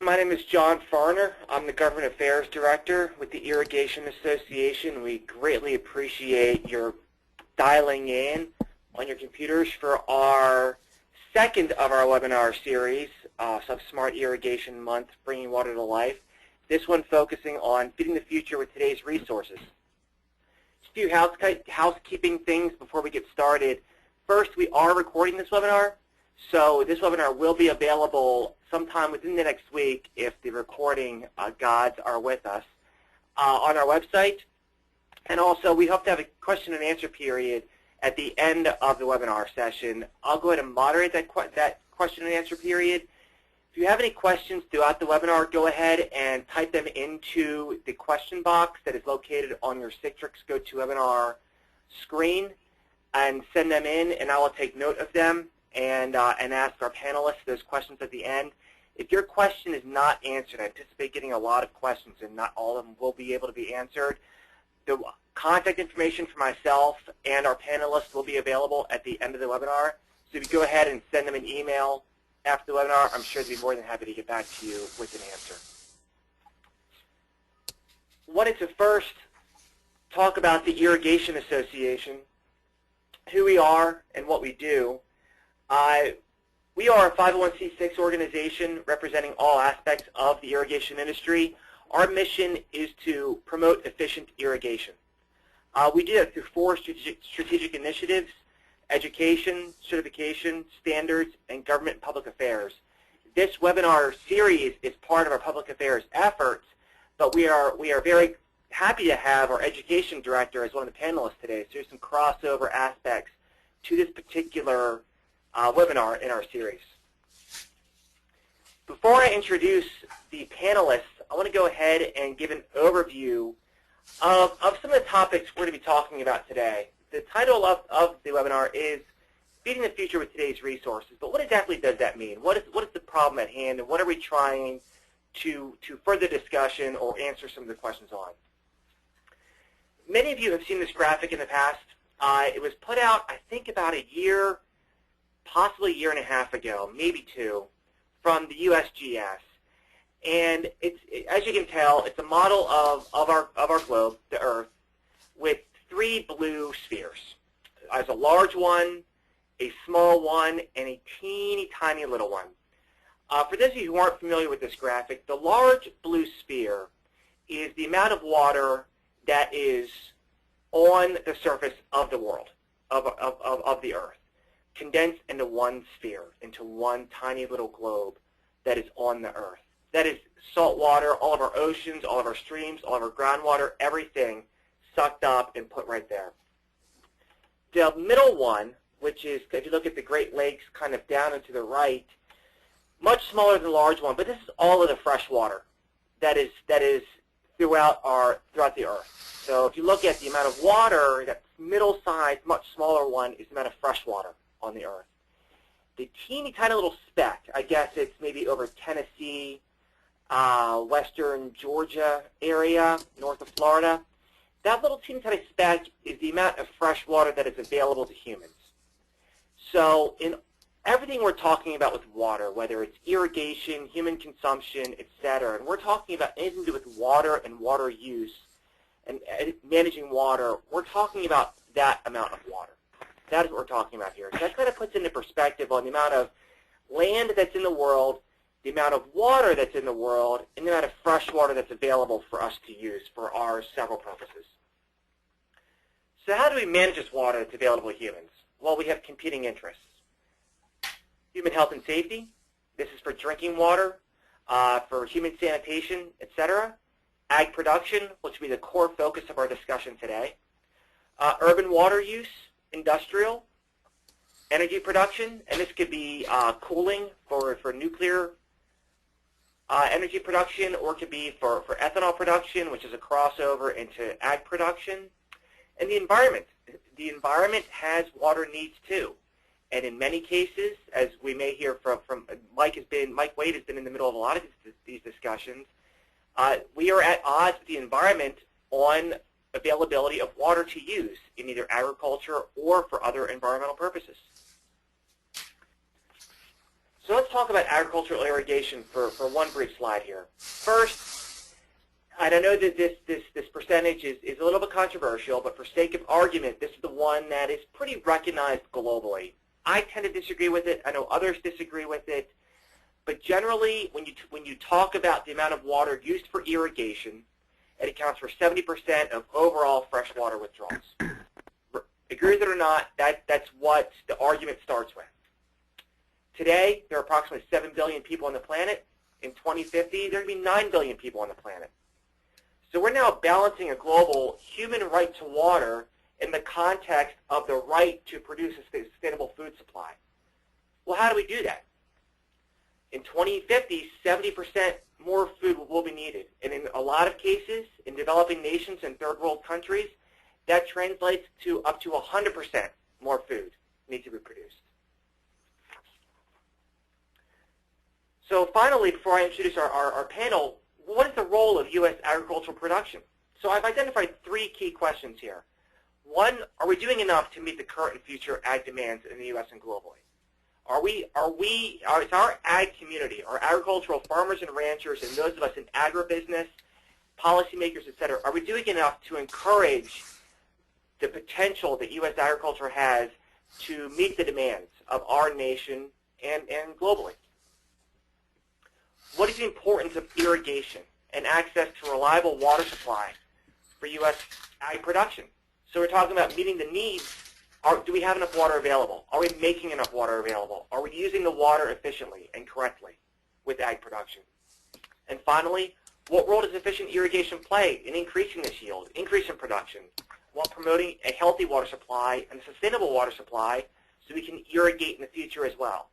My name is John Farner. I'm the Government Affairs Director with the Irrigation Association. We greatly appreciate your dialing in on your computers for our second of our webinar series, Smart Irrigation Month, Bringing Water to Life. This one focusing on feeding the future with today's resources. Just a few housekeeping things before we get started. First, we are recording this webinar. So this webinar will be available sometime within the next week if the recording gods are with us on our website. And also, we hope to have a question and answer period at the end of the webinar session. I'll go ahead and moderate that question and answer period. If you have any questions throughout the webinar, go ahead and type them into the question box that is located on your Citrix GoToWebinar screen and send them in, and I will take note of them and ask our panelists those questions at the end. If your question is not answered, I anticipate getting a lot of questions, and not all of them will be able to be answered. The contact information for myself and our panelists will be available at the end of the webinar. So if you go ahead and send them an email after the webinar, I'm sure they'll be more than happy to get back to you with an answer. I wanted to first talk about the Irrigation Association, who we are and what we do. We are a 501c6 organization representing all aspects of the irrigation industry. Our mission is to promote efficient irrigation. We do that through four strategic initiatives: education, certification, standards, and government and public affairs. This webinar series is part of our public affairs efforts, but we are very happy to have our education director as one of the panelists today. So there's some crossover aspects to this particular webinar in our series. Before I introduce the panelists, I want to go ahead and give an overview of some of the topics we're going to be talking about today. The title of the webinar is Feeding the Future with Today's Resources, but what exactly does that mean? What is the problem at hand, and what are we trying to further discussion or answer some of the questions on? Many of you have seen this graphic in the past. It was put out, I think, about a year, possibly a year and a half ago, maybe two, from the USGS. And it's, as you can tell, it's a model of our globe, the Earth, with three blue spheres. There's a large one, a small one, and a teeny tiny little one. For those of you who aren't familiar with this graphic, the large blue sphere is the amount of water that is on the surface of the world, of the Earth, condensed into one sphere, into one tiny little globe that is on the Earth. That is salt water, all of our oceans, all of our streams, all of our groundwater, everything sucked up and put right there. The middle one, which is, if you look at the Great Lakes kind of down and to the right, much smaller than the large one, but this is all of the fresh water that is throughout the Earth. So if you look at the amount of water, that middle-sized, much smaller one is the amount of fresh water on the Earth. The teeny tiny little speck, I guess it's maybe over Tennessee, western Georgia area, north of Florida. That little teeny tiny speck is the amount of fresh water that is available to humans. So in everything we're talking about with water, whether it's irrigation, human consumption, etc., and we're talking about anything to do with water and water use and managing water, we're talking about that amount of water. That is what we're talking about here. So that kind of puts into perspective on the amount of land that's in the world, the amount of water that's in the world, and the amount of fresh water that's available for us to use for our several purposes. So how do we manage this water that's available to humans? Well, we have competing interests. Human health and safety. This is for drinking water, for human sanitation, etc. Ag production, which will be the core focus of our discussion today. Urban water use, industrial, energy production, and this could be cooling for nuclear energy production, or it could be for ethanol production, which is a crossover into ag production. And the environment. The environment has water needs too. And in many cases, as we may hear from Mike Wade has been in the middle of a lot of these discussions, we are at odds with the environment on availability of water to use in either agriculture or for other environmental purposes. So let's talk about agricultural irrigation for one brief slide here. First, and I know that this percentage is a little bit controversial, but for sake of argument, this is the one that is pretty recognized globally. I tend to disagree with it. I know others disagree with it. But generally, when you talk about the amount of water used for irrigation, it accounts for 70% of overall freshwater withdrawals. Agree with it or not, that's what the argument starts with. Today, there are approximately 7 billion people on the planet. In 2050, there will be 9 billion people on the planet. So we're now balancing a global human right to water in the context of the right to produce a sustainable food supply. Well, how do we do that? In 2050, 70% more food will be needed. And in a lot of cases, in developing nations and third world countries, that translates to up to 100% more food needs to be produced. So finally, before I introduce our panel, what is the role of U.S. agricultural production? So I've identified 3 key questions here. One, are we doing enough to meet the current and future ag demands in the U.S. and globally? Is our ag community, our agricultural farmers and ranchers, and those of us in agribusiness, policymakers, et cetera, are we doing enough to encourage the potential that U.S. agriculture has to meet the demands of our nation and globally? What is the importance of irrigation and access to reliable water supply for U.S. ag production? So we're talking about meeting the needs. Do we have enough water available? Are we making enough water available? Are we using the water efficiently and correctly with ag production? And finally, what role does efficient irrigation play in increasing this yield, increasing production, while promoting a healthy water supply and a sustainable water supply so we can irrigate in the future as well?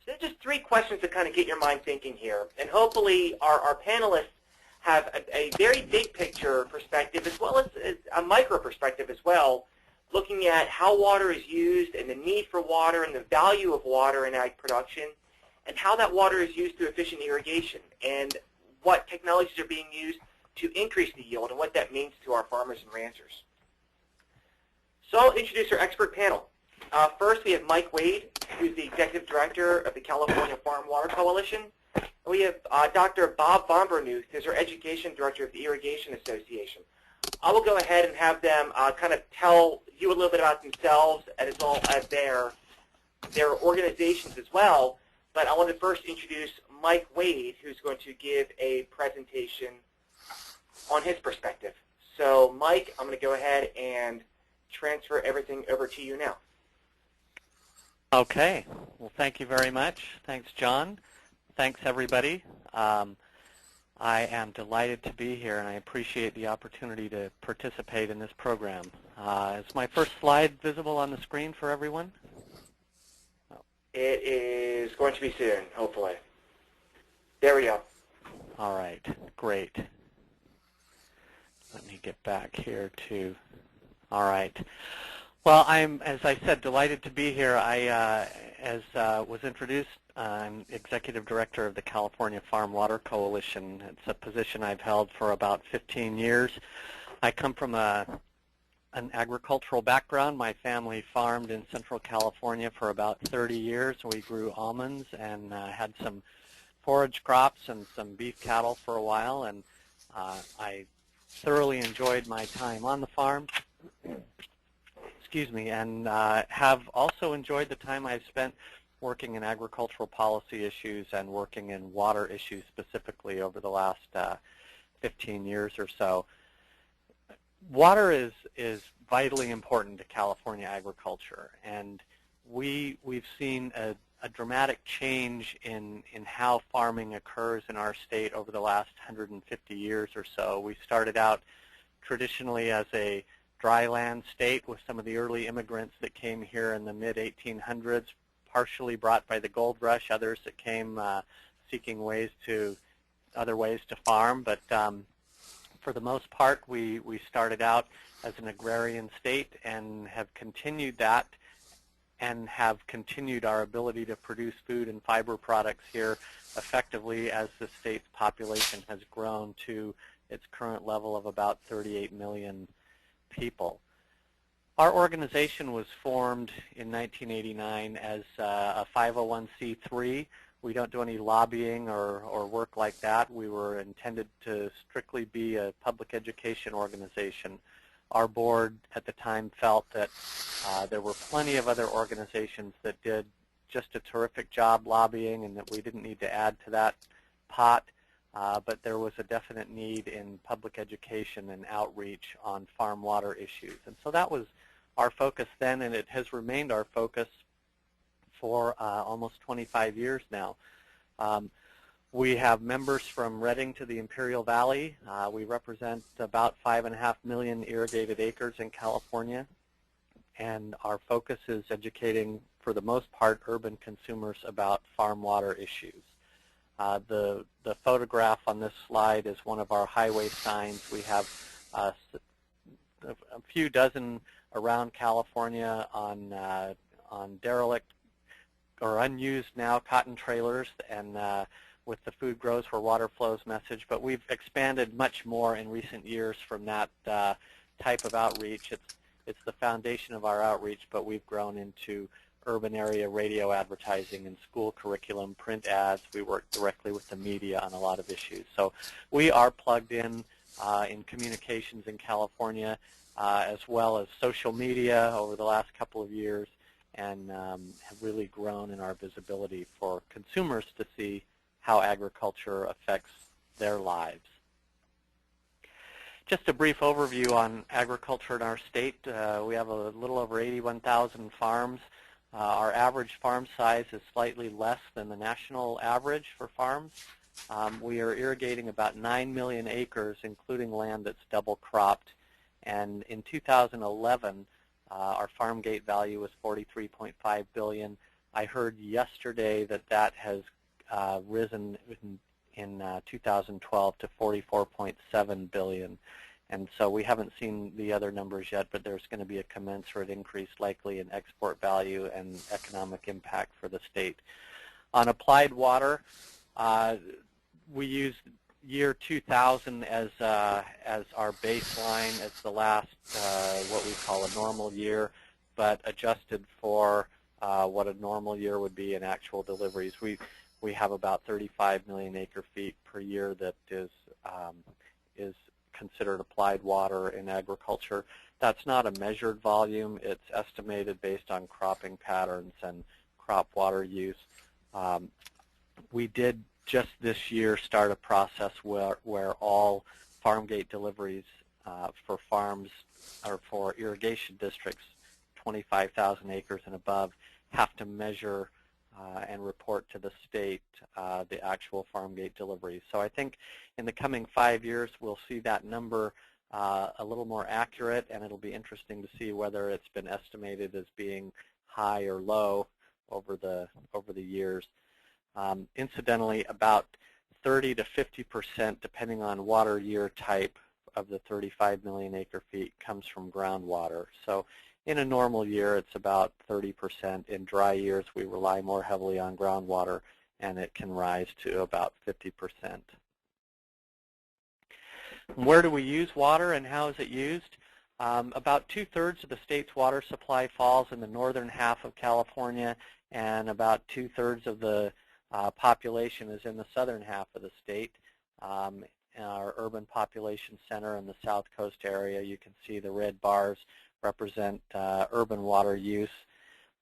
So there's just 3 questions to kind of get your mind thinking here. And hopefully our panelists have a very big picture perspective as well as a micro perspective as well, looking at how water is used and the need for water and the value of water in ag production, and how that water is used through efficient irrigation, and what technologies are being used to increase the yield and what that means to our farmers and ranchers. So I'll introduce our expert panel. First, we have Mike Wade, who's the Executive Director of the California Farm Water Coalition. And we have Dr. Bob Bombernuth, who's our Education Director of the Irrigation Association. I will go ahead and have them kind of tell you a little bit about themselves as well as their organizations as well. But I want to first introduce Mike Wade, who's going to give a presentation on his perspective. So Mike, I'm going to go ahead and transfer everything over to you now. Okay. Well, thank you very much. Thanks, John. Thanks, everybody. I am delighted to be here, and I appreciate the opportunity to participate in this program. Is my first slide visible on the screen for everyone? Oh. It is going to be soon, hopefully. There we go. All right. Great. Let me get back here to... All right. Well, I'm, as I said, delighted to be here. As was introduced, I'm Executive Director of the California Farm Water Coalition. It's a position I've held for about 15 years. I come from an agricultural background. My family farmed in Central California for about 30 years. We grew almonds and had some forage crops and some beef cattle for a while, and I thoroughly enjoyed my time on the farm. Excuse me, and have also enjoyed the time I've spent working in agricultural policy issues and working in water issues specifically over the last 15 years or so. Water is vitally important to California agriculture, and we've seen a dramatic change in how farming occurs in our state over the last 150 years or so. We started out traditionally as a dry land state with some of the early immigrants that came here in the mid-1800s, partially brought by the gold rush, others that came seeking other ways to farm. But for the most part, we started out as an agrarian state and have continued that and have continued our ability to produce food and fiber products here effectively as the state's population has grown to its current level of about 38 million people. Our organization was formed in 1989 as a 501c3. We don't do any lobbying or work like that. We were intended to strictly be a public education organization. Our board at the time felt that there were plenty of other organizations that did just a terrific job lobbying and that we didn't need to add to that pot, but there was a definite need in public education and outreach on farm water issues. And so that was our focus then, and it has remained our focus for almost 25 years now. We have members from Redding to the Imperial Valley. We represent about 5.5 million irrigated acres in California, and our focus is educating, for the most part, urban consumers about farm water issues. The photograph on this slide is one of our highway signs. We have a few dozen around California on derelict or unused now cotton trailers, and with the food grows where water flows message, but we've expanded much more in recent years from that type of outreach. It's the foundation of our outreach, but we've grown into urban area radio advertising and school curriculum, print ads. We work directly with the media on a lot of issues. So we are plugged in communications in California, as well as social media over the last couple of years, and have really grown in our visibility for consumers to see how agriculture affects their lives. Just a brief overview on agriculture in our state. We have a little over 81,000 farms. Our average farm size is slightly less than the national average for farms. We are irrigating about 9 million acres, including land that's double cropped. And in 2011, our farm gate value was $43.5 billion. I heard yesterday that that has risen in 2012 to $44.7 billion. And so we haven't seen the other numbers yet, but there's going to be a commensurate increase likely in export value and economic impact for the state. On applied water, we use year 2000 as our baseline, as the last what we call a normal year, but adjusted for what a normal year would be in actual deliveries. We have about 35 million acre feet per year that is considered applied water in agriculture. That's not a measured volume. It's estimated based on cropping patterns and crop water use. We did just this year start a process where all farm gate deliveries for farms or for irrigation districts, 25,000 acres and above, have to measure and report to the state the actual farm gate deliveries. So I think in the coming 5 years we'll see that number a little more accurate, and it'll be interesting to see whether it's been estimated as being high or low over the years. Incidentally, about 30 to 50%, depending on water year type, of the 35 million acre feet comes from groundwater. So in a normal year, it's about 30%. In dry years, we rely more heavily on groundwater, and it can rise to about 50%. Where do we use water, and how is it used? About 2/3 of the state's water supply falls in the northern half of California, and about 2/3 of the population is in the southern half of the state. In our urban population center in the South Coast area, you can see the red bars represent urban water use.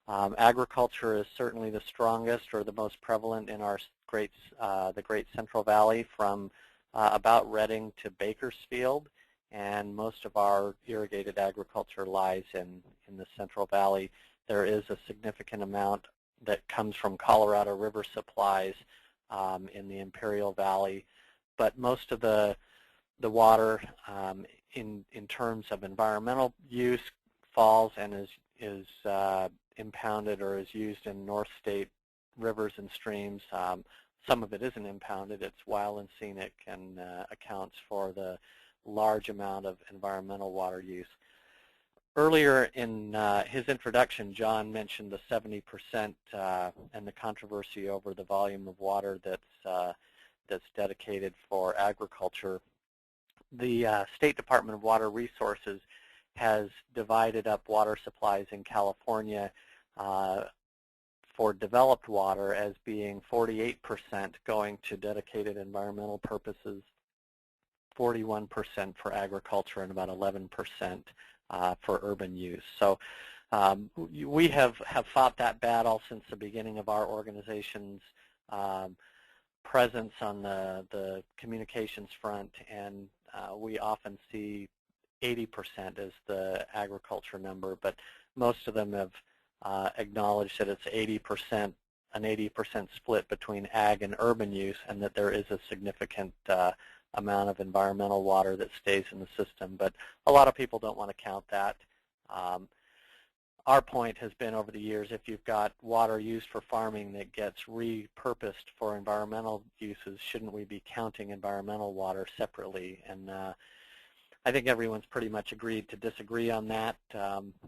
Agriculture is certainly the strongest or the most prevalent in our the Great Central Valley, from about Redding to Bakersfield, and most of our irrigated agriculture lies in the Central Valley. There is a significant amount that comes from Colorado River supplies in the Imperial Valley, but most of the water in terms of environmental use falls and is impounded or is used in North State rivers and streams. Some of it isn't impounded. It's wild and scenic, and accounts for the large amount of environmental water use. Earlier in his introduction, John mentioned the 70% and the controversy over the volume of water that's dedicated for agriculture. The State Department of Water Resources has divided up water supplies in California for developed water as being 48% going to dedicated environmental purposes, 41% for agriculture, and about 11% for urban use. So we have fought that battle since the beginning of our organization's presence on the communications front, and we often see 80% as the agriculture number, but most of them have acknowledged that it's 80%, an 80% split between ag and urban use, and that there is a significant amount of environmental water that stays in the system. But a lot of people don't want to count that. Our point has been over the years, if you've got water used for farming that gets repurposed for environmental uses, shouldn't we be counting environmental water separately? And I think everyone's pretty much agreed to disagree on that.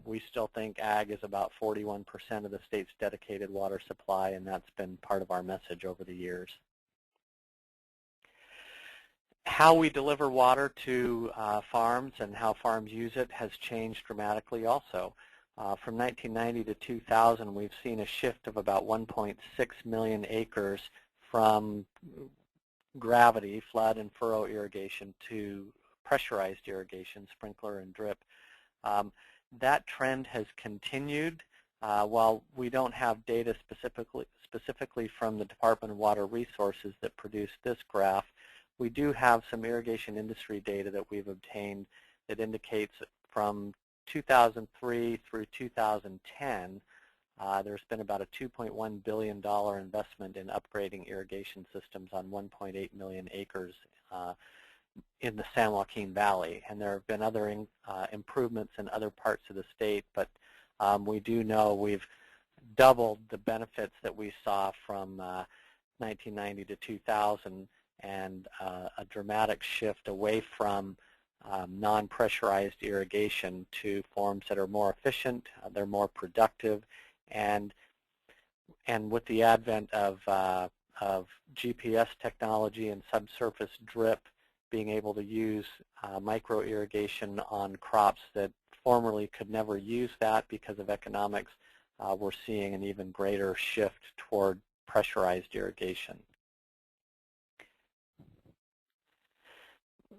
We still think ag is about 41% of the state's dedicated water supply, and that's been part of our message over the years. How we deliver water to farms and how farms use it has changed dramatically also. From 1990 to 2000, we've seen a shift of about 1.6 million acres from gravity, flood and furrow irrigation, to pressurized irrigation, sprinkler and drip. That trend has continued. While we don't have data specifically from the Department of Water Resources that produced this graph, we do have some irrigation industry data that we've obtained that indicates from 2003 through 2010, there's been about a $2.1 billion investment in upgrading irrigation systems on 1.8 million acres in the San Joaquin Valley. And there have been other improvements in other parts of the state, but we do know we've doubled the benefits that we saw from 1990 to 2000, and a dramatic shift away from non-pressurized irrigation to forms that are more efficient, they're more productive, and with the advent of GPS technology and subsurface drip, being able to use micro-irrigation on crops that formerly could never use that because of economics, we're seeing an even greater shift toward pressurized irrigation.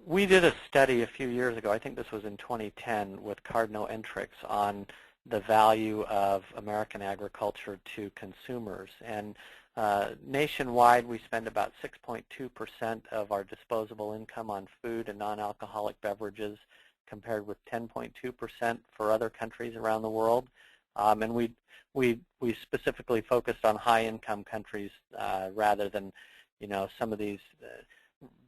We did a study a few years ago, I think this was in 2010, with Cardno Entrix on the value of American agriculture to consumers. And nationwide, we spend about 6.2% of our disposable income on food and non-alcoholic beverages, compared with 10.2% for other countries around the world. And we specifically focused on high-income countries rather than, some of these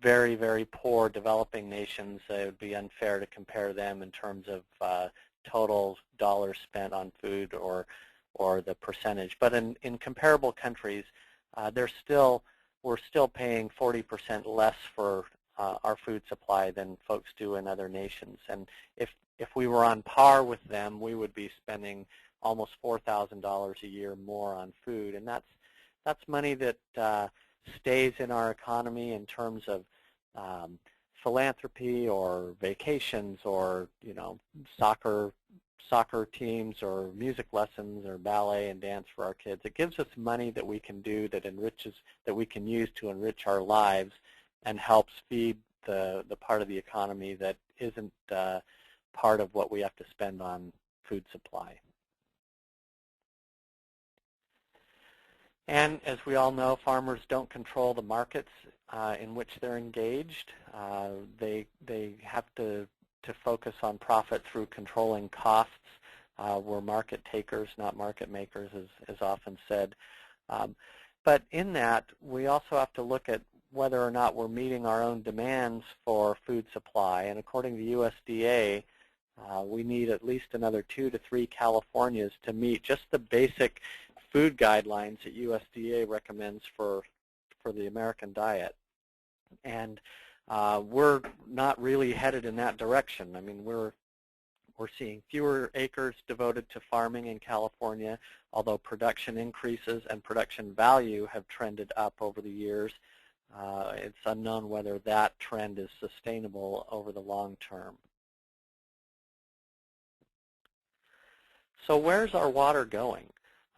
very, very poor developing nations. It would be unfair to compare them in terms of total dollars spent on food or the percentage. But in comparable countries, we're still paying 40% less for our food supply than folks do in other nations. And if we were on par with them, we would be spending almost $4,000 a year more on food, and that's money that stays in our economy in terms of philanthropy or vacations or soccer teams or music lessons or ballet and dance for our kids. It gives us money that we can do that we can use to enrich our lives and helps feed the part of the economy that isn't part of what we have to spend on food supply. And as we all know, farmers don't control the markets in which they're engaged. They have to focus on profit through controlling costs. We're market takers, not market makers, as often said. But in that, we also have to look at whether or not we're meeting our own demands for food supply. And according to USDA, we need at least another 2 to 3 Californias to meet just the basic food guidelines that USDA recommends for the American diet. And we're not really headed in that direction. I mean, we're seeing fewer acres devoted to farming in California, although production increases and production value have trended up over the years. It's unknown whether that trend is sustainable over the long term. So where's our water going?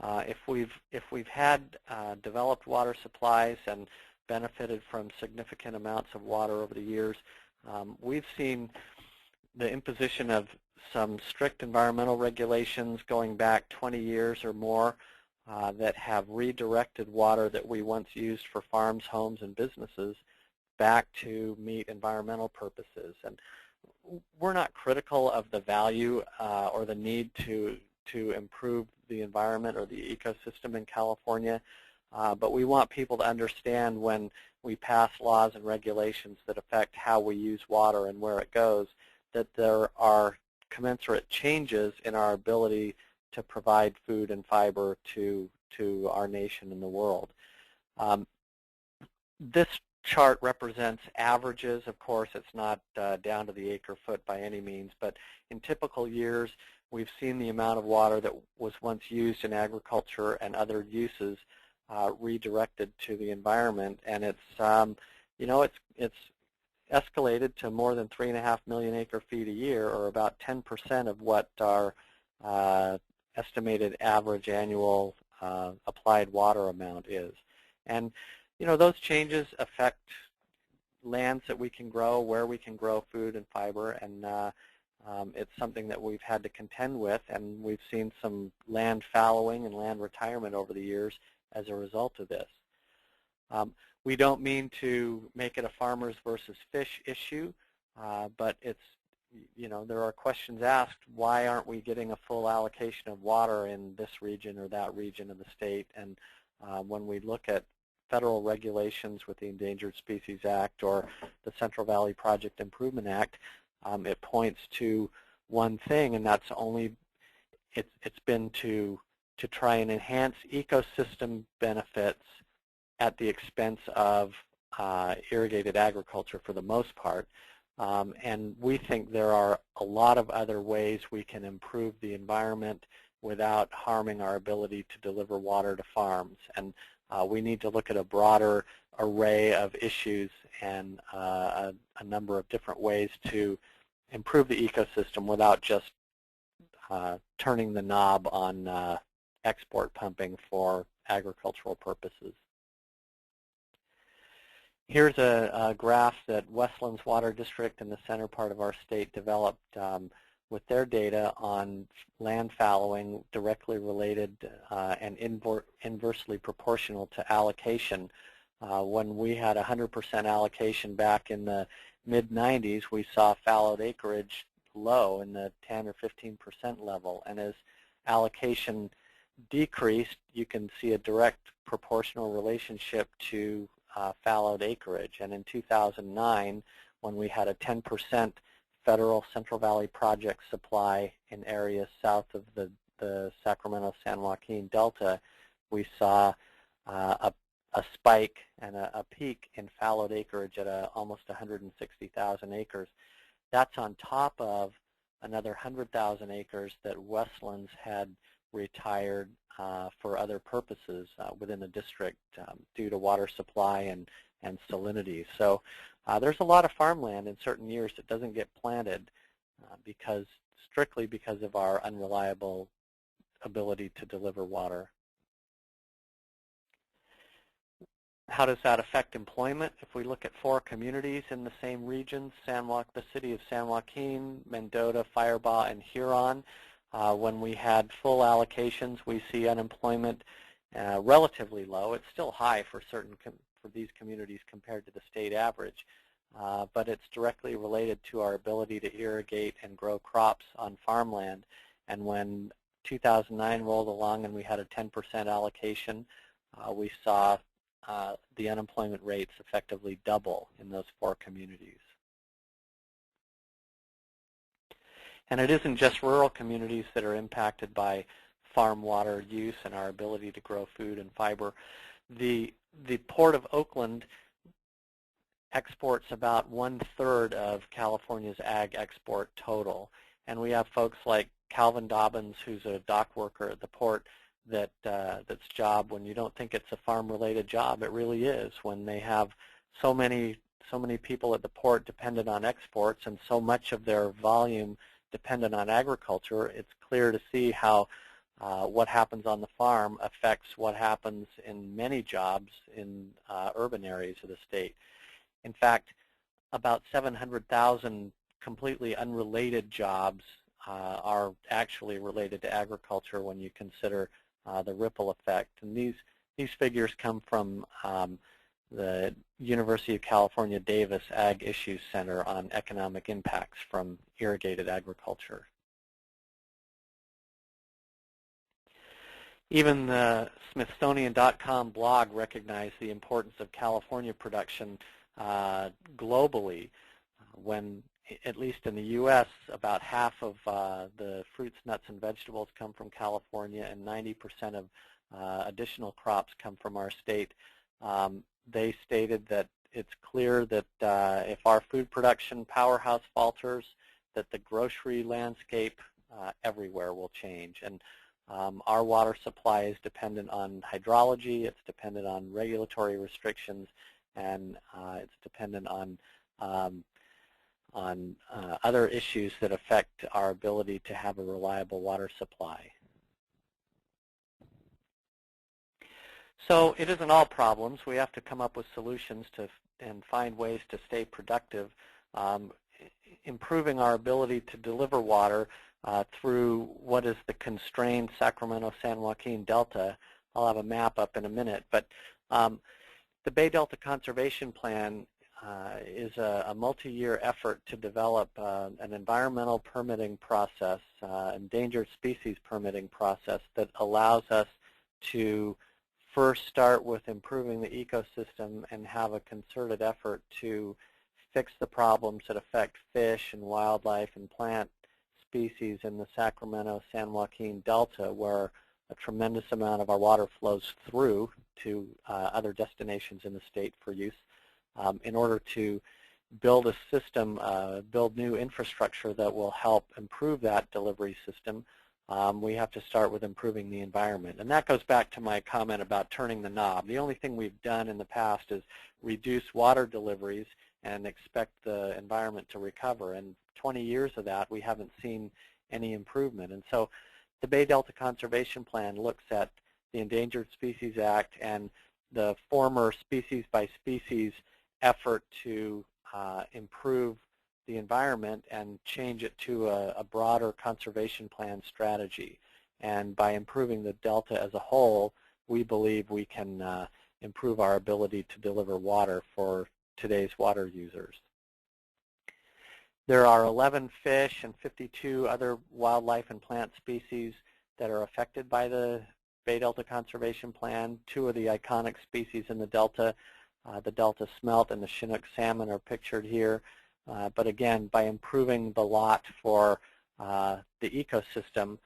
If we've had developed water supplies and benefited from significant amounts of water over the years, we've seen the imposition of some strict environmental regulations going back 20 years or more that have redirected water that we once used for farms, homes, and businesses back to meet environmental purposes. And we're not critical of the value or the need to improve the environment or the ecosystem in California, but we want people to understand when we pass laws and regulations that affect how we use water and where it goes, that there are commensurate changes in our ability to provide food and fiber to our nation and the world. This chart represents averages. Of course, it's not down to the acre foot by any means, but in typical years, we've seen the amount of water that was once used in agriculture and other uses redirected to the environment, and it's escalated to more than 3.5 million acre-feet a year, or about 10% of what our estimated average annual applied water amount is. And those changes affect lands that we can grow, where we can grow food and fiber, and it's something that we've had to contend with, and we've seen some land fallowing and land retirement over the years as a result of this. We don't mean to make it a farmers versus fish issue, but it's, there are questions asked, why aren't we getting a full allocation of water in this region or that region of the state? And when we look at federal regulations with the Endangered Species Act or the Central Valley Project Improvement Act, it points to one thing, and that's it's been to try and enhance ecosystem benefits at the expense of irrigated agriculture for the most part. And we think there are a lot of other ways we can improve the environment without harming our ability to deliver water to farms. And we need to look at a broader array of issues and a number of different ways to improve the ecosystem without just turning the knob on export pumping for agricultural purposes. Here's a graph that Westlands Water District in the center part of our state developed with their data on land fallowing directly related and inversely proportional to allocation. When we had 100% allocation back in the mid-90s, we saw fallowed acreage low in the 10 or 15% level. And as allocation decreased, you can see a direct proportional relationship to fallowed acreage. And in 2009, when we had a 10% federal Central Valley Project supply in areas south of the Sacramento-San Joaquin Delta, we saw a spike and a peak in fallowed acreage at almost 160,000 acres. That's on top of another 100,000 acres that Westlands had retired for other purposes within the district due to water supply and salinity. So there's a lot of farmland in certain years that doesn't get planted strictly because of our unreliable ability to deliver water. How does that affect employment? If we look at 4 communities in the same region, the city of San Joaquin, Mendota, Firebaugh, and Huron, when we had full allocations, we see unemployment relatively low. It's still high for these communities compared to the state average, but it's directly related to our ability to irrigate and grow crops on farmland. And when 2009 rolled along and we had a 10% allocation, we saw the unemployment rates effectively double in those 4 communities. And it isn't just rural communities that are impacted by farm water use and our ability to grow food and fiber. The Port of Oakland exports about 1/3 of California's ag export total. And we have folks like Calvin Dobbins, who's a dock worker at the port, that's job, when you don't think it's a farm-related job, it really is. When they have so many people at the port dependent on exports, and so much of their volume dependent on agriculture, it's clear to see how what happens on the farm affects what happens in many jobs in urban areas of the state. In fact, about 700,000 completely unrelated jobs are actually related to agriculture when you consider the ripple effect. And these figures come from the University of California Davis Ag Issues Center on economic impacts from irrigated agriculture. Even the Smithsonian.com blog recognized the importance of California production globally, when, at least in the U.S., about half of the fruits, nuts, and vegetables come from California, and 90% of additional crops come from our state. They stated that it's clear that if our food production powerhouse falters, that the grocery landscape everywhere will change. And our water supply is dependent on hydrology, it's dependent on regulatory restrictions, and it's dependent on other issues that affect our ability to have a reliable water supply. So it isn't all problems. We have to come up with solutions and find ways to stay productive, improving our ability to deliver water through what is the constrained Sacramento-San Joaquin Delta. I'll have a map up in a minute, but the Bay Delta Conservation Plan is a multi-year effort to develop an environmental permitting process, endangered species permitting process that allows us to first start with improving the ecosystem and have a concerted effort to fix the problems that affect fish and wildlife and plant species in the Sacramento-San Joaquin Delta, where a tremendous amount of our water flows through to other destinations in the state for use. In order to build a system, build new infrastructure that will help improve that delivery system, we have to start with improving the environment. And that goes back to my comment about turning the knob. The only thing we've done in the past is reduce water deliveries and expect the environment to recover. And 20 years of that, we haven't seen any improvement. And so the Bay Delta Conservation Plan looks at the Endangered Species Act and the former species-by-species effort to improve the environment and change it to a broader conservation plan strategy. And by improving the Delta as a whole, we believe we can improve our ability to deliver water for today's water users. There are 11 fish and 52 other wildlife and plant species that are affected by the Bay Delta Conservation Plan. Two of the iconic species in the Delta smelt and the Chinook salmon, are pictured here. But again, by improving the lot for the ecosystem,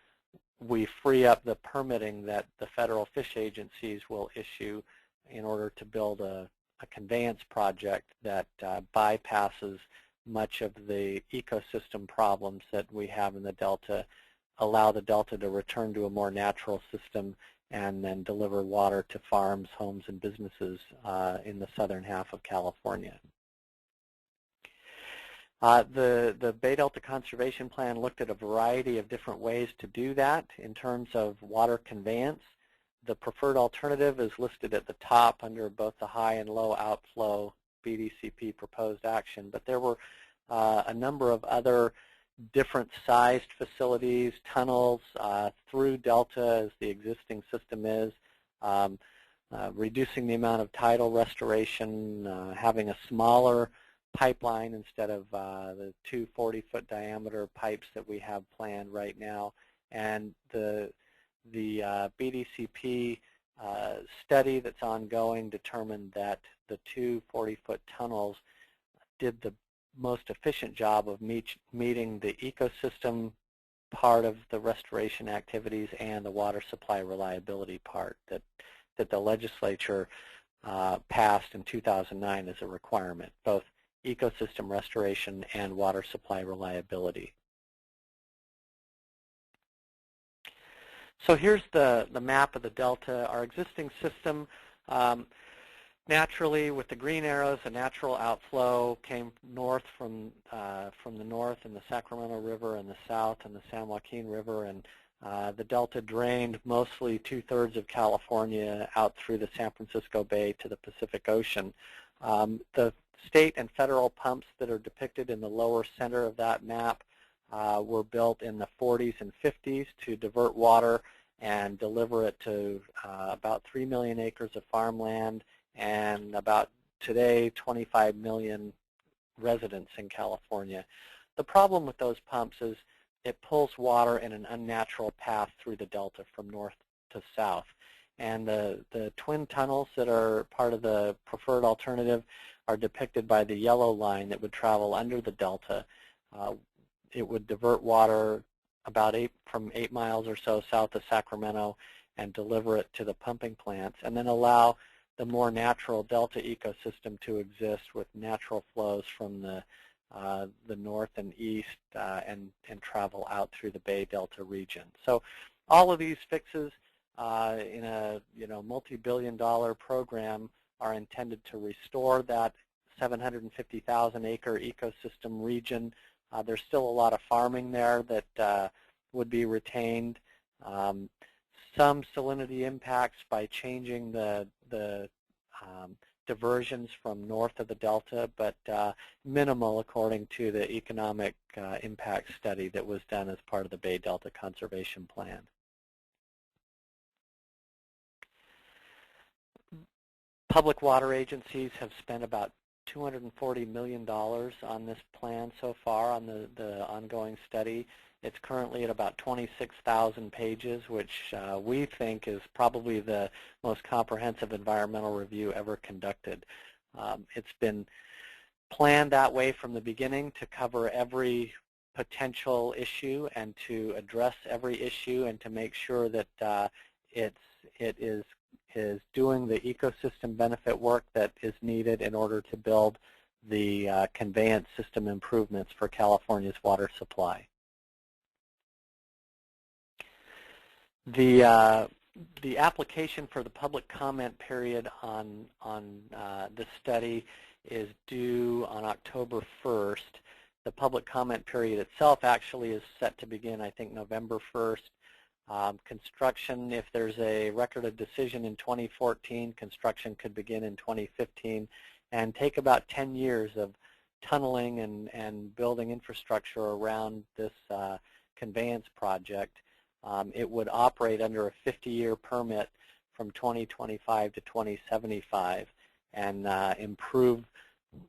we free up the permitting that the federal fish agencies will issue in order to build a conveyance project that bypasses much of the ecosystem problems that we have in the Delta, allow the Delta to return to a more natural system, and then deliver water to farms, homes, and businesses in the southern half of California. The Bay Delta Conservation Plan looked at a variety of different ways to do that in terms of water conveyance. The preferred alternative is listed at the top under both the high and low outflow BDCP proposed action, but there were a number of other different sized facilities, tunnels through Delta as the existing system is, reducing the amount of tidal restoration, having a smaller pipeline instead of the two 40-foot diameter pipes that we have planned right now. And the BDCP study that's ongoing determined that the two 40-foot tunnels did the most efficient job of meeting the ecosystem part of the restoration activities and the water supply reliability part that the legislature passed in 2009 as a requirement, both ecosystem restoration and water supply reliability. So here's the map of the Delta. Our existing system Naturally, with the green arrows, the natural outflow came north from the north in the Sacramento River and the south in the San Joaquin River, and the delta drained mostly 2/3 of California out through the San Francisco Bay to the Pacific Ocean. The state and federal pumps that are depicted in the lower center of that map were built in the 40s and 50s to divert water and deliver it to about 3 million acres of farmland and about today 25 million residents in California. The problem with those pumps is it pulls water in an unnatural path through the delta from north to south. And the twin tunnels that are part of the preferred alternative are depicted by the yellow line that would travel under the delta. It would divert water about from 8 miles or so south of Sacramento and deliver it to the pumping plants, and then allow the more natural delta ecosystem to exist with natural flows from the north and east and travel out through the Bay Delta region. So all of these fixes in a multi-billion-dollar program are intended to restore that 750,000 acre ecosystem region. There's still a lot of farming there that would be retained. Some salinity impacts by changing the diversions from north of the delta, but minimal according to the economic impact study that was done as part of the Bay Delta Conservation Plan. Public water agencies have spent about $240 million on this plan so far on the ongoing study. It's currently at about 26,000 pages, which we think is probably the most comprehensive environmental review ever conducted. It's been planned that way from the beginning to cover every potential issue and to address every issue and to make sure that it is doing the ecosystem benefit work that is needed in order to build the conveyance system improvements for California's water supply. The application for the public comment period on this study is due on October 1st. The public comment period itself actually is set to begin, I think, November 1st. Construction, if there's a record of decision in 2014, construction could begin in 2015 and take about 10 years of tunneling and building infrastructure around this conveyance project. It would operate under a 50-year permit from 2025 to 2075 and improve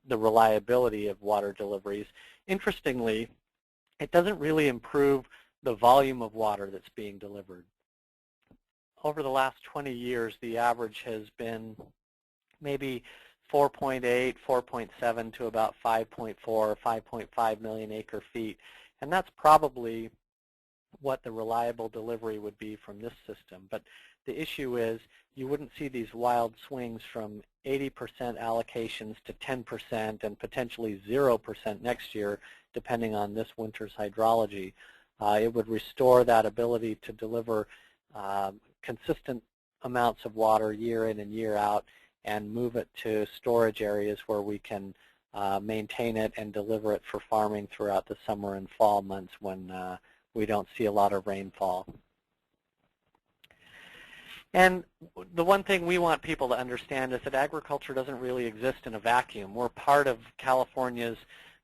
the reliability of water deliveries. Interestingly, it doesn't really improve the volume of water that's being delivered. Over the last 20 years, the average has been maybe 4.8, 4.7 to about 5.4 or 5.5 million acre feet. And that's probably what the reliable delivery would be from this system. But the issue is you wouldn't see these wild swings from 80% allocations to 10% and potentially 0% next year, depending on this winter's hydrology. It would restore that ability to deliver consistent amounts of water year in and year out and move it to storage areas where we can maintain it and deliver it for farming throughout the summer and fall months when we don't see a lot of rainfall. And the one thing we want people to understand is that agriculture doesn't really exist in a vacuum. We're part of California's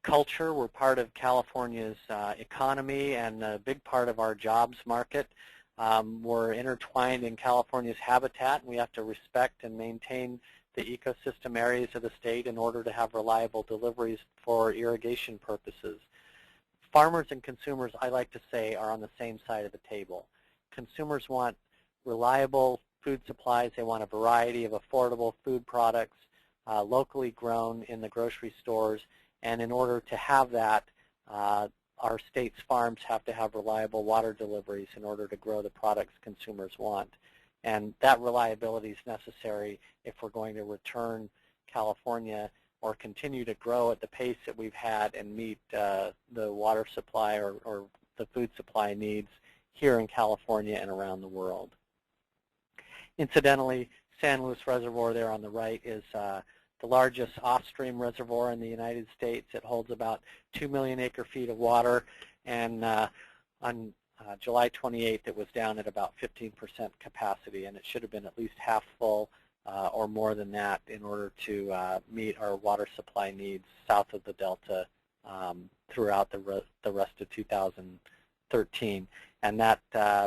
culture. We're part of California's economy and a big part of our jobs market. We're intertwined in California's habitat, and we have to respect and maintain the ecosystem areas of the state in order to have reliable deliveries for irrigation purposes. Farmers and consumers, I like to say, are on the same side of the table. Consumers want reliable food supplies. They want a variety of affordable food products locally grown in the grocery stores. And in order to have that, our state's farms have to have reliable water deliveries in order to grow the products consumers want. And that reliability is necessary if we're going to return California or continue to grow at the pace that we've had and meet the water supply or the food supply needs here in California and around the world. Incidentally, San Luis Reservoir there on the right is the largest off-stream reservoir in the United States. It holds about 2 million acre-feet of water, and on July 28th it was down at about 15% capacity, and it should have been at least half full or more than that in order to meet our water supply needs south of the Delta throughout the rest of 2013. And that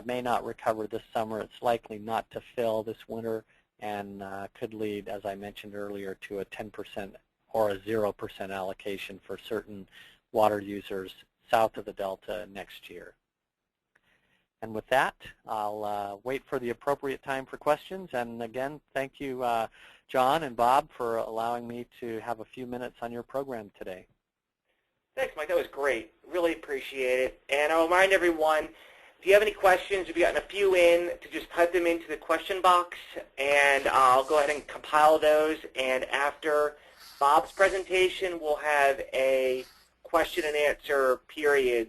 may not recover this summer. It's likely not to fill this winter, and could lead, as I mentioned earlier, to a 10% or a 0% allocation for certain water users south of the Delta next year. And with that, I'll wait for the appropriate time for questions. And again, thank you, John and Bob, for allowing me to have a few minutes on your program today. Thanks, Mike. That was great. Really appreciate it. And I'll remind everyone, if you have any questions, if you've gotten a few in, to just type them into the question box, and I'll go ahead and compile those. And after Bob's presentation, we'll have a question and answer period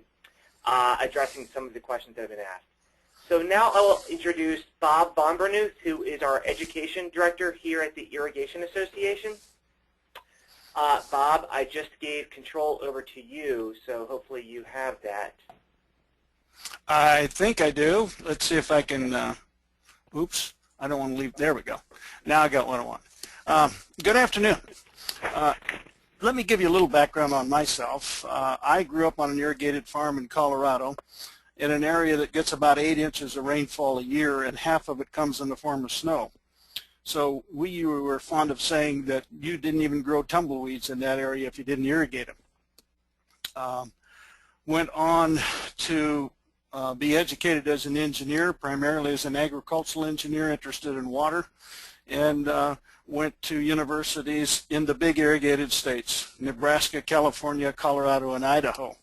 addressing some of the questions that have been asked. So now I will introduce Bob Bombernuth, who is our Education Director here at the Irrigation Association. Bob, I just gave control over to you, so hopefully you have that. I think I do. Let's see if I can, oops, I don't want to leave, there we go. Now I got what I want. Good afternoon. Let me give you a little background on myself. I grew up on an irrigated farm in Colorado in an area that gets about 8 inches of rainfall a year, and half of it comes in the form of snow. So we were fond of saying that you didn't even grow tumbleweeds in that area if you didn't irrigate them. Went on to be educated as an engineer, primarily as an agricultural engineer interested in water, and went to universities in the big irrigated states, Nebraska, California, Colorado, and Idaho.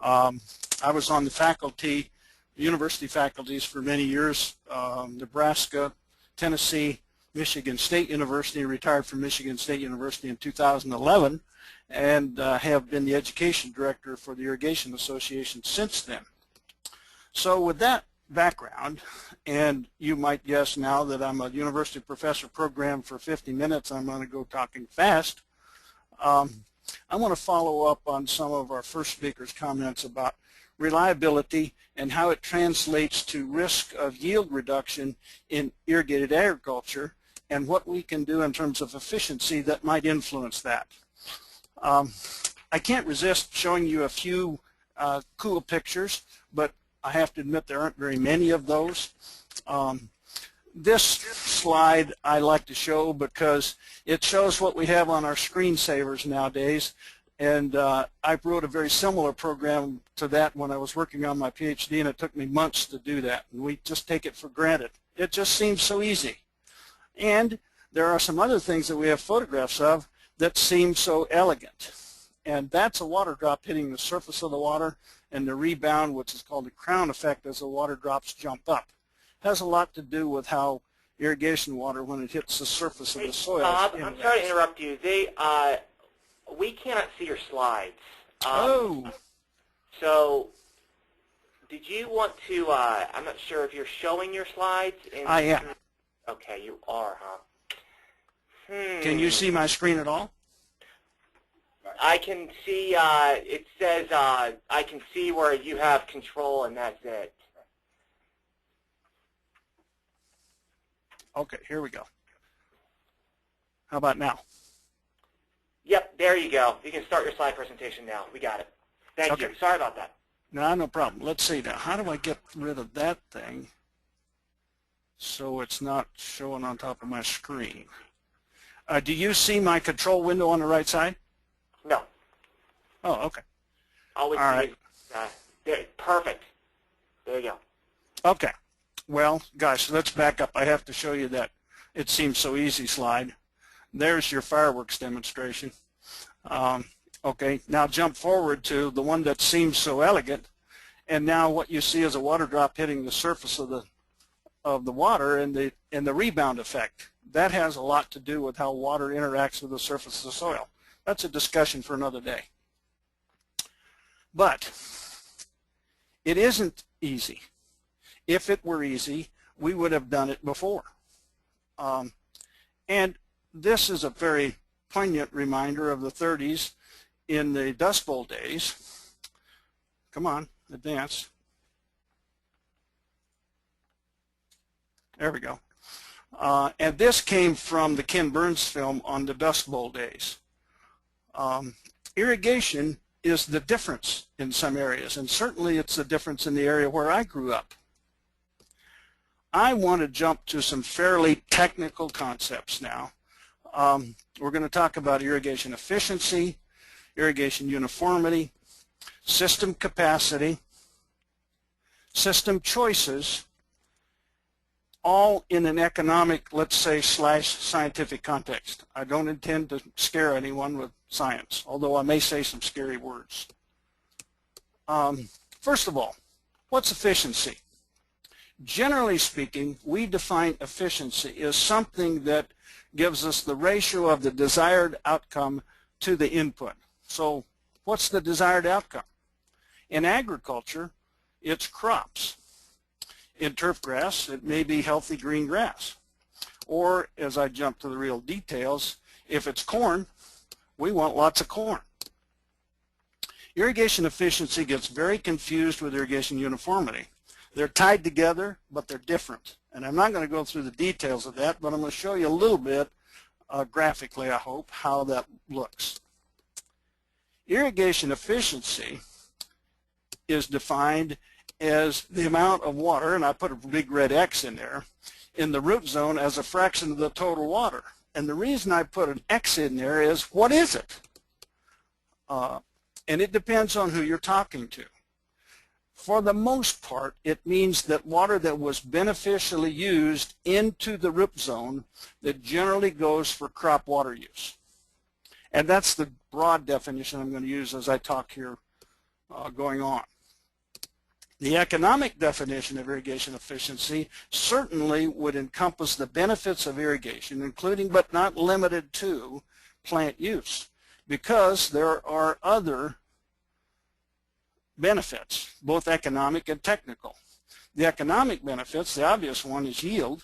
I was on the faculty, university faculties for many years, Nebraska, Tennessee, Michigan State University, retired from Michigan State University in 2011, and have been the education director for the Irrigation Association since then. So with that background, and you might guess now that I'm a university professor programmed for 50 minutes, I'm going to go talking fast. I want to follow up on some of our first speaker's comments about reliability and how it translates to risk of yield reduction in irrigated agriculture, and what we can do in terms of efficiency that might influence that. I can't resist showing you a few cool pictures, but I have to admit there aren't very many of those. This slide I like to show because it shows what we have on our screensavers nowadays, and I wrote a very similar program to that when I was working on my PhD, and it took me months to do that, and we just take it for granted. It just seems so easy. And there are some other things that we have photographs of that seem so elegant, and that's a water drop hitting the surface of the water, and the rebound, which is called the crown effect as the water drops jump up. It has a lot to do with how irrigation water, when it hits the surface of the soil. Bob, I'm sorry to interrupt you. We cannot see your slides. So did you want to, I'm not sure if you're showing your slides. I am. Okay, you are, huh? Can you see my screen at all? I can see, it says, I can see where you have control, and that's it. Okay, here we go. How about now? Yep, there you go. You can start your slide presentation now. We got it. Thank you. Sorry about that. No problem. Let's see now. How do I get rid of that thing so it's not showing on top of my screen? Do you see my control window on the right side? No. Oh, okay. Always all right. There, perfect. There you go. Okay. Well, gosh, let's back up. I have to show you that it seems so easy slide. There's your fireworks demonstration. Okay, now jump forward to the one that seems so elegant, and now what you see is a water drop hitting the surface of the water, and the rebound effect. That has a lot to do with how water interacts with the surface of the soil. That's a discussion for another day. But it isn't easy. If it were easy, we would have done it before. And this is a very poignant reminder of the 30s in the Dust Bowl days. Come on, advance. There we go. And this came from the Ken Burns film on the Dust Bowl days. Irrigation is the difference in some areas, and certainly it's the difference in the area where I grew up. I want to jump to some fairly technical concepts now. We're going to talk about irrigation efficiency, irrigation uniformity, system capacity, system choices, all in an economic, let's say, / scientific context. I don't intend to scare anyone with science, although I may say some scary words. First of all, what's efficiency? Generally speaking, we define efficiency as something that gives us the ratio of the desired outcome to the input. So what's the desired outcome? In agriculture, it's crops. In turf grass, it may be healthy green grass. Or, as I jump to the real details, if it's corn, we want lots of corn. Irrigation efficiency gets very confused with irrigation uniformity. They're tied together, but they're different. And I'm not going to go through the details of that, but I'm going to show you a little bit, graphically, I hope, how that looks. Irrigation efficiency is defined as the amount of water, and I put a big red X in there, in the root zone as a fraction of the total water. And the reason I put an X in there is, what is it? And it depends on who you're talking to. For the most part, it means that water that was beneficially used into the root zone that generally goes for crop water use. And that's the broad definition I'm going to use as I talk here going on. The economic definition of irrigation efficiency certainly would encompass the benefits of irrigation, including but not limited to plant use, because there are other benefits, both economic and technical. The economic benefits, the obvious one is yield,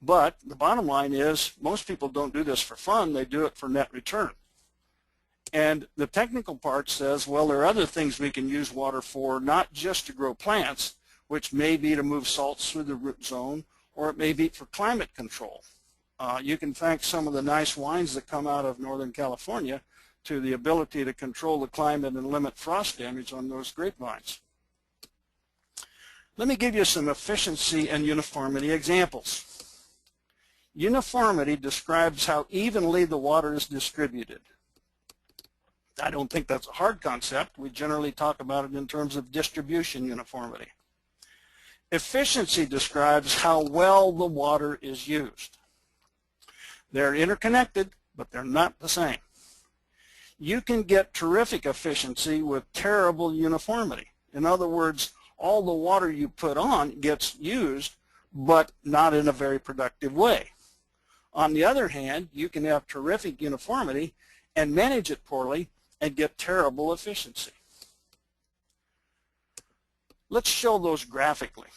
but the bottom line is most people don't do this for fun, they do it for net return. And the technical part says, well, there are other things we can use water for, not just to grow plants, which may be to move salts through the root zone, or it may be for climate control. You can thank some of the nice wines that come out of Northern California to the ability to control the climate and limit frost damage on those grapevines. Let me give you some efficiency and uniformity examples. Uniformity describes how evenly the water is distributed. I don't think that's a hard concept. We generally talk about it in terms of distribution uniformity. Efficiency describes how well the water is used. They're interconnected, but they're not the same. You can get terrific efficiency with terrible uniformity. In other words, all the water you put on gets used, but not in a very productive way. On the other hand, you can have terrific uniformity and manage it poorly and get terrible efficiency. Let's show those graphically.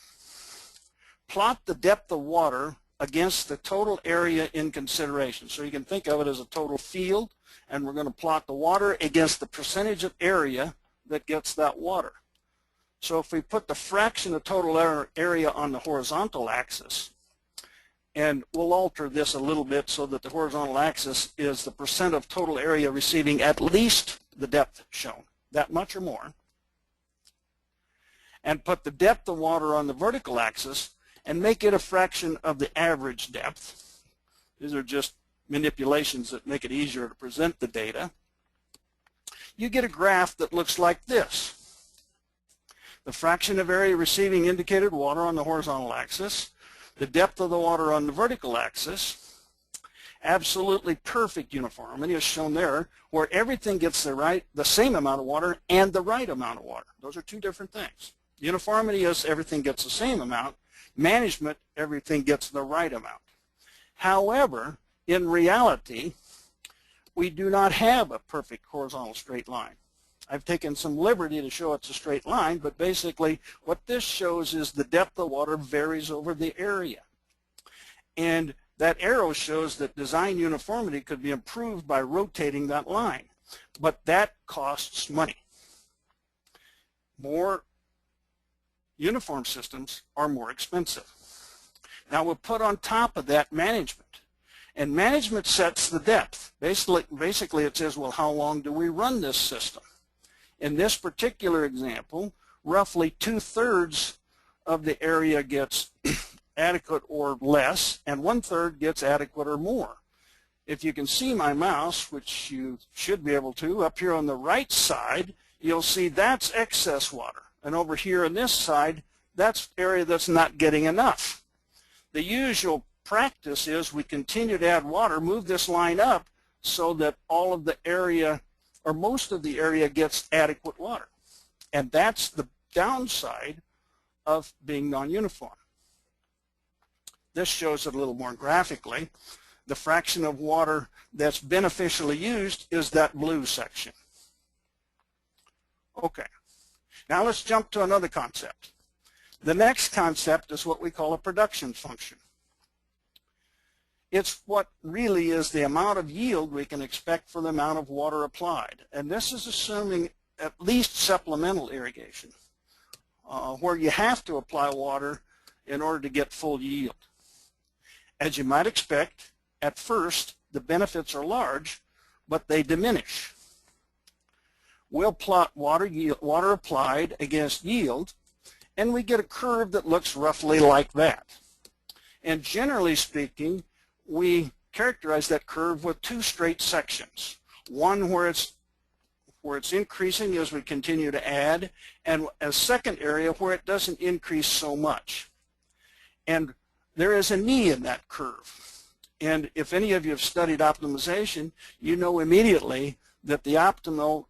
Plot the depth of water against the total area in consideration. So you can think of it as a total field, and we're going to plot the water against the percentage of area that gets that water. So if we put the fraction of total area on the horizontal axis, and we'll alter this a little bit so that the horizontal axis is the percent of total area receiving at least the depth shown, that much or more, and put the depth of water on the vertical axis and make it a fraction of the average depth. These are just manipulations that make it easier to present the data. You get a graph that looks like this. The fraction of area receiving indicated water on the horizontal axis, the depth of the water on the vertical axis, absolutely perfect uniformity is shown there, where everything gets the same amount of water and the right amount of water. Those are two different things. Uniformity is everything gets the same amount. Management, everything gets the right amount. However, in reality, we do not have a perfect horizontal straight line. I've taken some liberty to show it's a straight line, but basically what this shows is the depth of water varies over the area. And that arrow shows that design uniformity could be improved by rotating that line. But that costs money. More uniform systems are more expensive. Now we'll put on top of that management. And management sets the depth. Basically it says, well, how long do we run this system? In this particular example, roughly 2/3 of the area gets adequate or less, and 1/3 gets adequate or more. If you can see my mouse, which you should be able to, up here on the right side, you'll see that's excess water. And over here on this side, that's area that's not getting enough. The usual practice is we continue to add water, move this line up so that all of the area or most of the area gets adequate water. And that's the downside of being non-uniform. This shows it a little more graphically. The fraction of water that's beneficially used is that blue section. Okay, now let's jump to another concept. The next concept is what we call a production function. It's what really is the amount of yield we can expect for the amount of water applied. And this is assuming at least supplemental irrigation, where you have to apply water in order to get full yield. As you might expect, at first the benefits are large, but they diminish. We'll plot water applied against yield, and we get a curve that looks roughly like that. And generally speaking, we characterize that curve with two straight sections. One where it's increasing as we continue to add, and a second area where it doesn't increase so much. And there is a knee in that curve. And if any of you have studied optimization, you know immediately that the optimal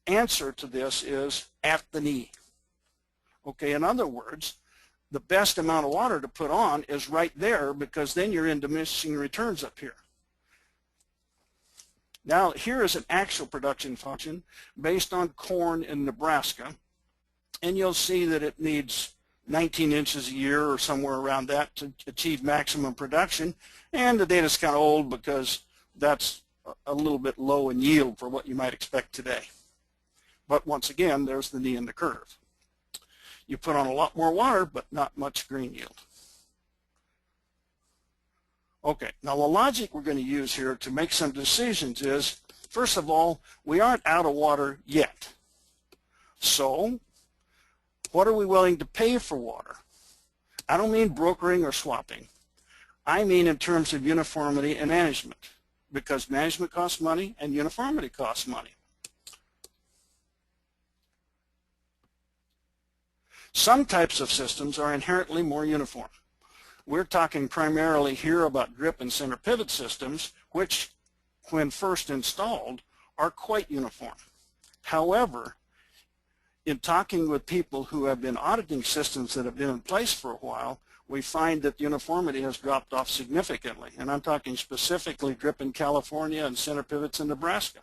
answer to this is at the knee. Okay, in other words, the best amount of water to put on is right there, because then you're in diminishing returns up here. Now here is an actual production function based on corn in Nebraska, and you'll see that it needs 19 inches a year or somewhere around that to achieve maximum production, and the data's kind of old because that's a little bit low in yield for what you might expect today. But once again, there's the knee in the curve. You put on a lot more water, but not much green yield. Okay, now the logic we're going to use here to make some decisions is, first of all, we aren't out of water yet. So, what are we willing to pay for water? I don't mean brokering or swapping. I mean in terms of uniformity and management, because management costs money and uniformity costs money. Some types of systems are inherently more uniform. We're talking primarily here about drip and center pivot systems, which, when first installed, are quite uniform. However, in talking with people who have been auditing systems that have been in place for a while, we find that uniformity has dropped off significantly. And I'm talking specifically drip in California and center pivots in Nebraska.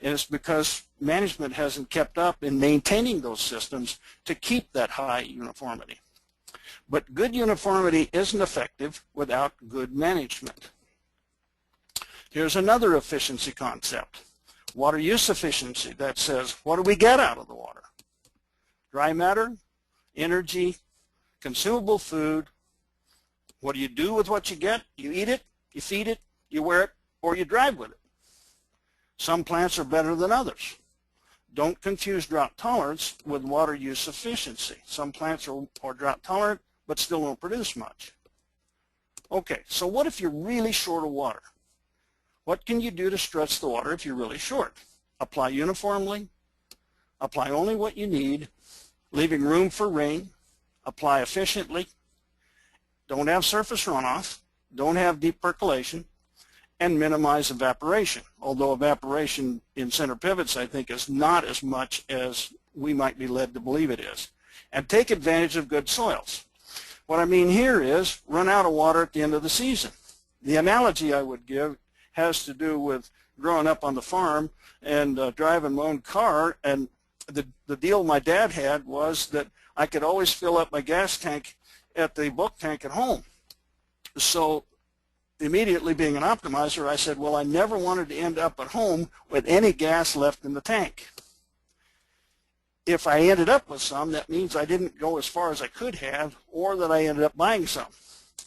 And it's because management hasn't kept up in maintaining those systems to keep that high uniformity. But good uniformity isn't effective without good management. Here's another efficiency concept, water use efficiency, that says, what do we get out of the water? Dry matter, energy, consumable food. What do you do with what you get? You eat it, you feed it, you wear it, or you drive with it. Some plants are better than others. Don't confuse drought tolerance with water use efficiency. Some plants are drought tolerant but still don't produce much. Okay, so what if you're really short of water? What can you do to stretch the water if you're really short? Apply uniformly, apply only what you need, leaving room for rain, apply efficiently, don't have surface runoff, don't have deep percolation, and minimize evaporation. Although evaporation in center pivots, I think, is not as much as we might be led to believe it is. And take advantage of good soils. What I mean here is run out of water at the end of the season. The analogy I would give has to do with growing up on the farm and driving my own car, and the deal my dad had was that I could always fill up my gas tank at the bulk tank at home. So immediately being an optimizer, I said, well, I never wanted to end up at home with any gas left in the tank. If I ended up with some, that means I didn't go as far as I could have, or that I ended up buying some.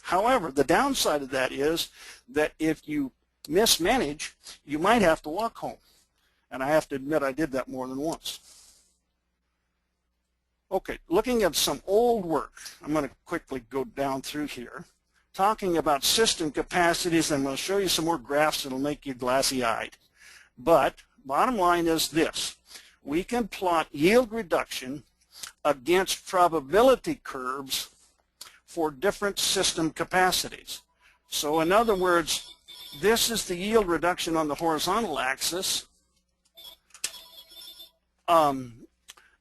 However, the downside of that is that if you mismanage, you might have to walk home. And I have to admit I did that more than once. Okay, looking at some old work, I'm going to quickly go down through here, talking about system capacities. I'm going to show you some more graphs that will make you glassy-eyed. But bottom line is this. We can plot yield reduction against probability curves for different system capacities. So in other words, this is the yield reduction on the horizontal axis.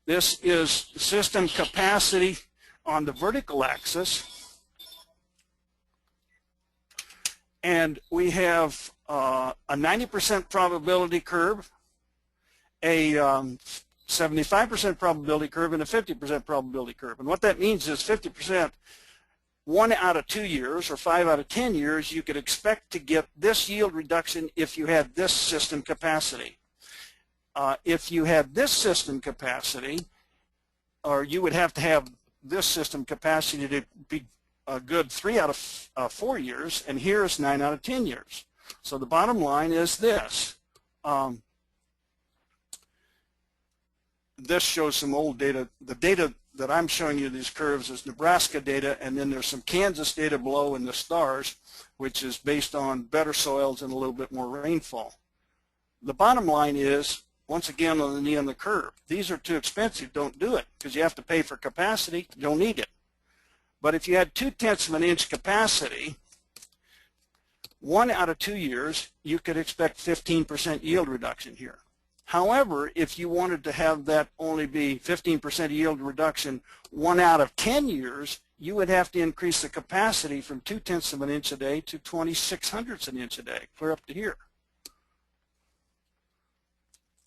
This is system capacity on the vertical axis. And we have a 90% probability curve, a 75% probability curve, and a 50% probability curve. And what that means is 50%, 1 out of 2 years or 5 out of 10 years, you could expect to get this yield reduction if you had this system capacity. If you had this system capacity, or you would have to have this system capacity to be a good 3 out of 4 years, and here's 9 out of 10 years. So the bottom line is this. This shows some old data. The data that I'm showing you, these curves, is Nebraska data, and then there's some Kansas data below in the stars, which is based on better soils and a little bit more rainfall. The bottom line is, once again, on the knee on the curve, these are too expensive. Don't do it, because you have to pay for capacity. You don't need it. But if you had 2/10 of an inch capacity, 1 out of 2 years, you could expect 15% yield reduction here. However, if you wanted to have that only be 15% yield reduction 1 out of 10 years, you would have to increase the capacity from 2/10 of an inch a day to 2/600 an inch a day, clear up to here.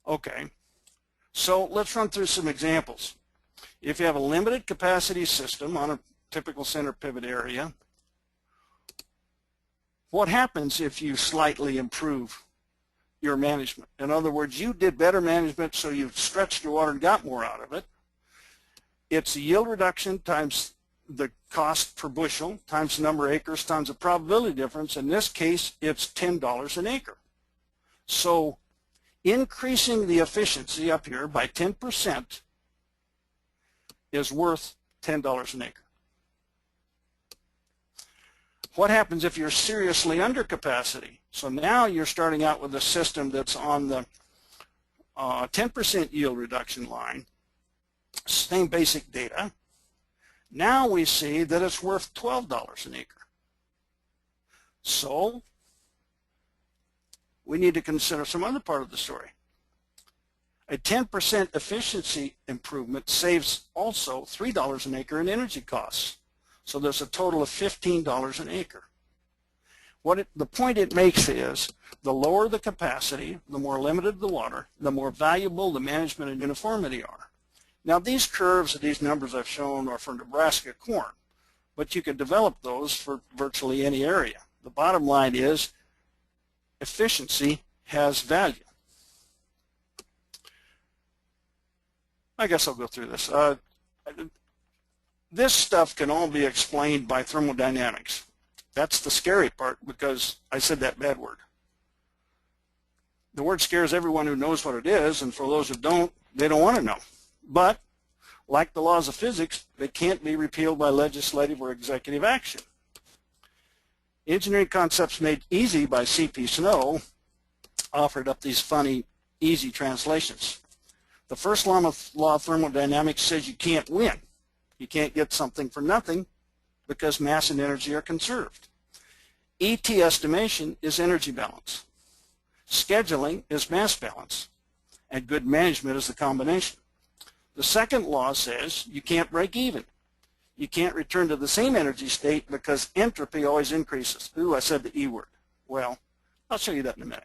Okay, so let's run through some examples. If you have a limited capacity system on a typical center pivot area, what happens if you slightly improve your management? In other words, you did better management, so you stretched your water and got more out of it. It's the yield reduction times the cost per bushel times the number of acres times the probability difference. In this case, it's $10 an acre. So increasing the efficiency up here by 10% is worth $10 an acre. What happens if you're seriously under capacity? So now you're starting out with a system that's on the 10% yield reduction line, same basic data. Now we see that it's worth $12 an acre. So we need to consider some other part of the story. A 10% efficiency improvement saves also $3 an acre in energy costs. So there's a total of $15 an acre. The point it makes is the lower the capacity, the more limited the water, the more valuable the management and uniformity are. Now these curves, these numbers I've shown are for Nebraska corn, but you could develop those for virtually any area. The bottom line is efficiency has value. I guess I'll go through this. This stuff can all be explained by thermodynamics. That's the scary part, because I said that bad word. The word scares everyone who knows what it is, and for those who don't, they don't want to know. But, like the laws of physics, they can't be repealed by legislative or executive action. Engineering Concepts Made Easy by C.P. Snow offered up these funny, easy translations. The first law of thermodynamics says you can't win. You can't get something for nothing because mass and energy are conserved. ET estimation is energy balance. Scheduling is mass balance. And good management is the combination. The second law says you can't break even. You can't return to the same energy state because entropy always increases. Ooh, I said the E word. Well, I'll show you that in a minute.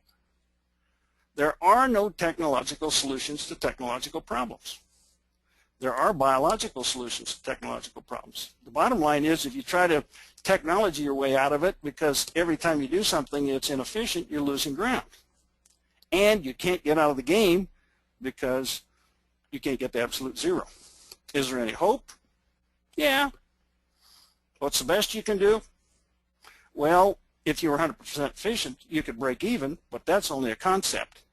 There are no technological solutions to technological problems. There are biological solutions to technological problems. The bottom line is if you try to technology your way out of it, because every time you do something it's inefficient, you're losing ground. And you can't get out of the game because you can't get to absolute zero. Is there any hope? Yeah. What's the best you can do? Well, if you were 100% efficient, you could break even, but that's only a concept.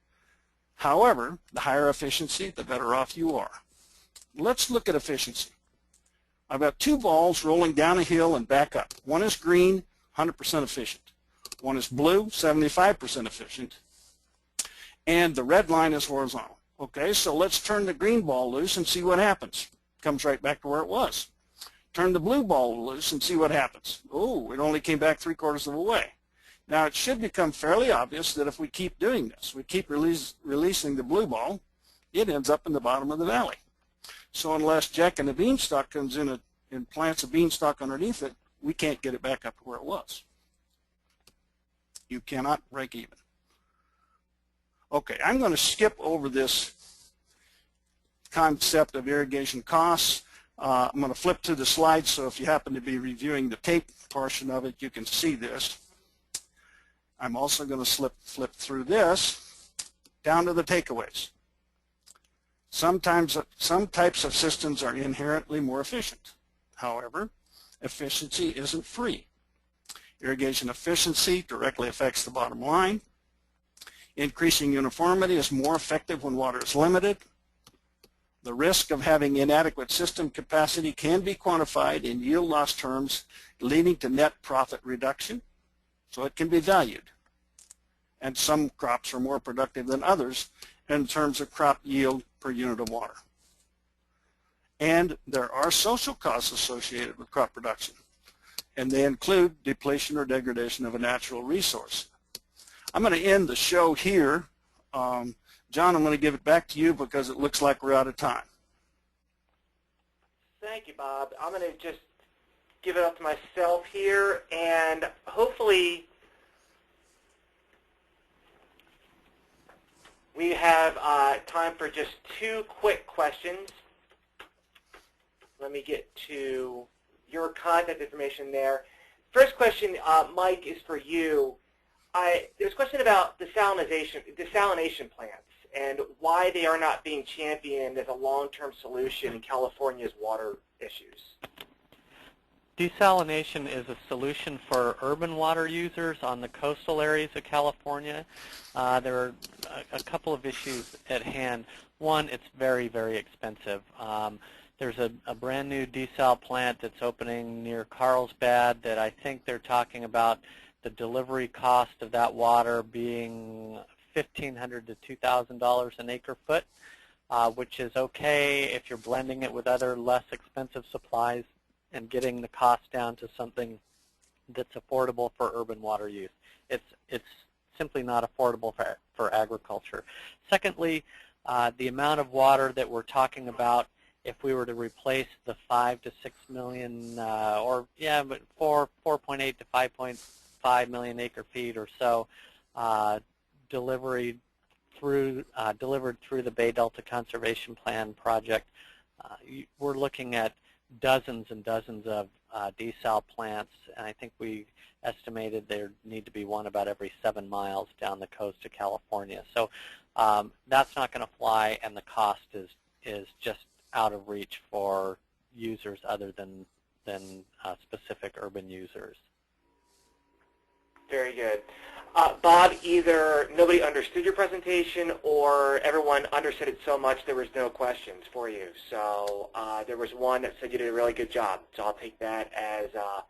However, the higher efficiency, the better off you are. Let's look at efficiency. I've got two balls rolling down a hill and back up. One is green, 100% efficient. One is blue, 75% efficient. And the red line is horizontal. Okay, so let's turn the green ball loose and see what happens. Comes right back to where it was. Turn the blue ball loose and see what happens. Oh, it only came back 3/4 of the way. Now it should become fairly obvious that if we keep doing this, we keep releasing the blue ball, it ends up in the bottom of the valley. So unless Jack and the beanstalk comes in and plants a beanstalk underneath it, we can't get it back up to where it was. You cannot break even. Okay, I'm going to skip over this concept of irrigation costs. I'm going to flip to the slides, so if you happen to be reviewing the tape portion of it, you can see this. I'm also going to flip through this down to the takeaways. Sometimes some types of systems are inherently more efficient. However, efficiency isn't free. Irrigation efficiency directly affects the bottom line. Increasing uniformity is more effective when water is limited. The risk of having inadequate system capacity can be quantified in yield loss terms, leading to net profit reduction, so it can be valued. And some crops are more productive than others in terms of crop yield per unit of water. And there are social costs associated with crop production, and they include depletion or degradation of a natural resource. I'm going to end the show here. John, I'm going to give it back to you because it looks like we're out of time. Thank you, Bob. I'm going to just give it up to myself here, and hopefully we have time for just two quick questions. Let me get to your contact information there. First question, Mike, is for you. There's a question about desalination plants and why they are not being championed as a long-term solution in California's water issues. Desalination is a solution for urban water users on the coastal areas of California. There are a couple of issues at hand. One, it's very, very expensive. There's a brand new desal plant that's opening near Carlsbad that I think they're talking about the delivery cost of that water being $1,500 to $2,000 an acre foot, which is okay if you're blending it with other less expensive supplies and getting the cost down to something that's affordable for urban water use. It's simply not affordable for agriculture. Secondly, the amount of water that we're talking about, if we were to replace the 5 to 6 million, but 4.8 to 5.5 million acre feet or so, delivered through the Bay Delta Conservation Plan project, we're looking at dozens and dozens of desal plants, and I think we estimated there need to be one about every 7 miles down the coast of California. So that's not going to fly, and the cost is just out of reach for users other than specific urban users. Very good. Bob, either nobody understood your presentation or everyone understood it so much there was no questions for you. So there was one that said you did a really good job. So I'll take that as a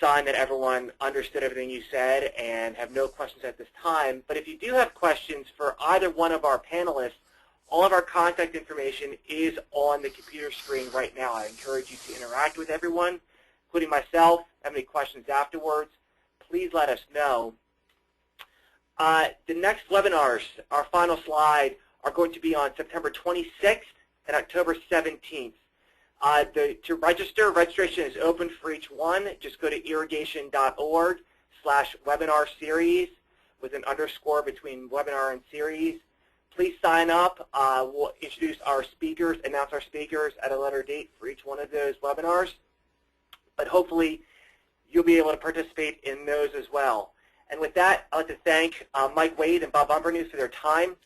sign that everyone understood everything you said and have no questions at this time. But if you do have questions for either one of our panelists, all of our contact information is on the computer screen right now. I encourage you to interact with everyone, including myself. Have any questions afterwards, please let us know. The next webinars, our final slide, are going to be on September 26th and October 17th. To register, registration is open for each one. Just go to irrigation.org/webinar series with an underscore between webinar and series. please sign up. We'll introduce our speakers, announce our speakers at a later date for each one of those webinars. But hopefully, you'll be able to participate in those as well. And with that, I'd like to thank Mike Wade and Bob Umbernews for their time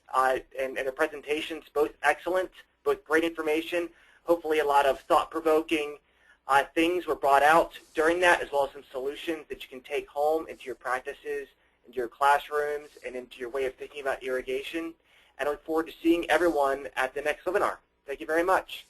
and their presentations, both excellent, both great information. Hopefully a lot of thought-provoking things were brought out during that, as well as some solutions that you can take home into your practices, into your classrooms, and into your way of thinking about irrigation. And I look forward to seeing everyone at the next webinar. Thank you very much.